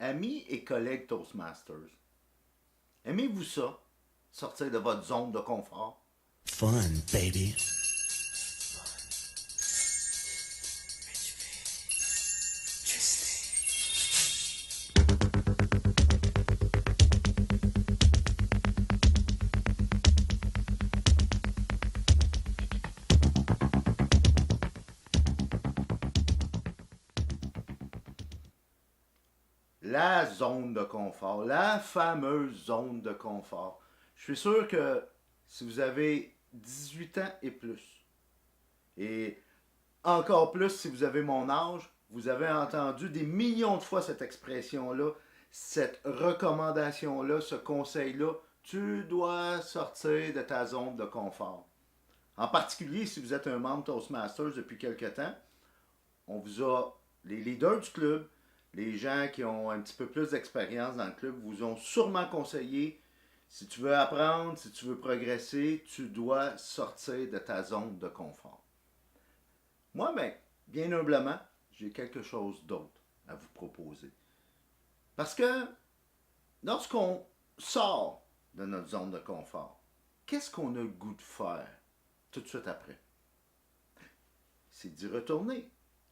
Amis et collègues Toastmasters, aimez-vous ça, sortir de votre zone de confort? Fun, baby. La zone de confort, la fameuse zone de confort. Je suis sûr que si vous avez 18 ans et plus, et encore plus si vous avez mon âge, vous avez entendu des millions de fois cette expression-là, cette recommandation-là, ce conseil-là. Tu dois sortir de ta zone de confort. En particulier si vous êtes un membre Toastmasters depuis quelque temps, on vous a, les leaders du club, les gens qui ont un petit peu plus d'expérience dans le club vous ont sûrement conseillé, si tu veux apprendre, si tu veux progresser, tu dois sortir de ta zone de confort. Moi, ben, bien humblement, j'ai quelque chose d'autre à vous proposer. Parce que lorsqu'on sort de notre zone de confort, qu'est-ce qu'on a le goût de faire tout de suite après? C'est d'y retourner.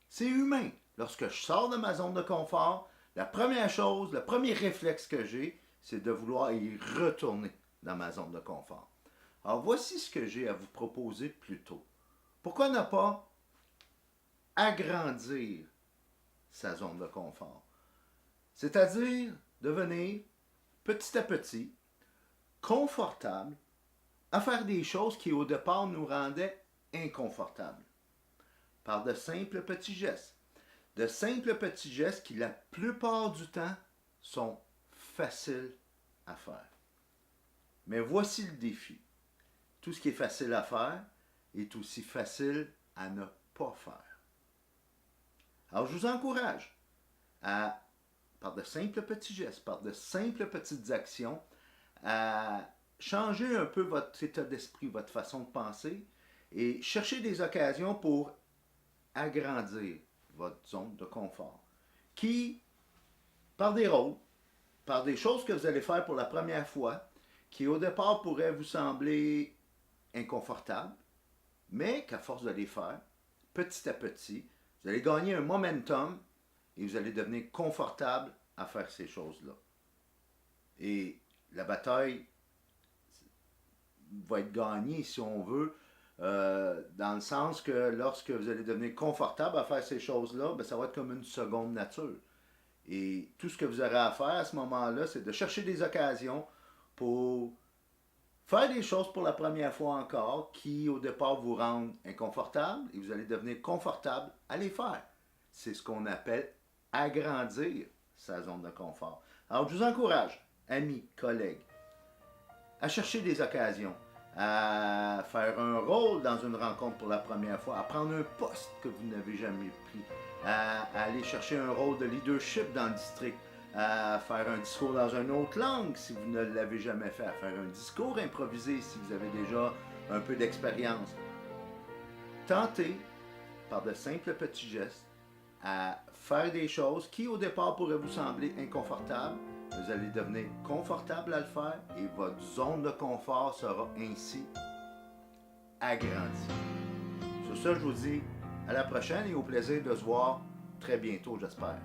C'est humain. Lorsque je sors de ma zone de confort, la première chose, le premier réflexe que j'ai, c'est de vouloir y retourner dans ma zone de confort. Alors voici ce que j'ai à vous proposer plus tôt. Pourquoi ne pas agrandir sa zone de confort? C'est-à-dire devenir petit à petit confortable à faire des choses qui au départ nous rendaient inconfortables. Par de simples petits gestes. De simples petits gestes qui, la plupart du temps, sont faciles à faire. Mais voici le défi. Tout ce qui est facile à faire est aussi facile à ne pas faire. Alors, je vous encourage à, par de simples petits gestes, par de simples petites actions, à changer un peu votre état d'esprit, votre façon de penser et chercher des occasions pour agrandir votre zone de confort. Qui, par des rôles, par des choses que vous allez faire pour la première fois, qui au départ pourraient vous sembler inconfortables, mais qu'à force de les faire, petit à petit, vous allez gagner un momentum et vous allez devenir confortable à faire ces choses-là. Et la bataille va être gagnée, si on veut, dans le sens que lorsque vous allez devenir confortable à faire ces choses-là, ben, ça va être comme une seconde nature. Et tout ce que vous aurez à faire à ce moment-là, c'est de chercher des occasions pour faire des choses pour la première fois encore qui, au départ, vous rendent inconfortable et vous allez devenir confortable à les faire. C'est ce qu'on appelle agrandir sa zone de confort. Alors, je vous encourage, amis, collègues, à chercher des occasions, à faire un rôle dans une rencontre pour la première fois, à prendre un poste que vous n'avez jamais pris, à aller chercher un rôle de leadership dans le district, à faire un discours dans une autre langue si vous ne l'avez jamais fait, à faire un discours improvisé si vous avez déjà un peu d'expérience. Tentez, par de simples petits gestes, à faire des choses qui au départ pourraient vous sembler inconfortables. Vous allez devenir confortable à le faire et votre zone de confort sera ainsi agrandie. Sur ce, je vous dis à la prochaine et au plaisir de se voir très bientôt, j'espère.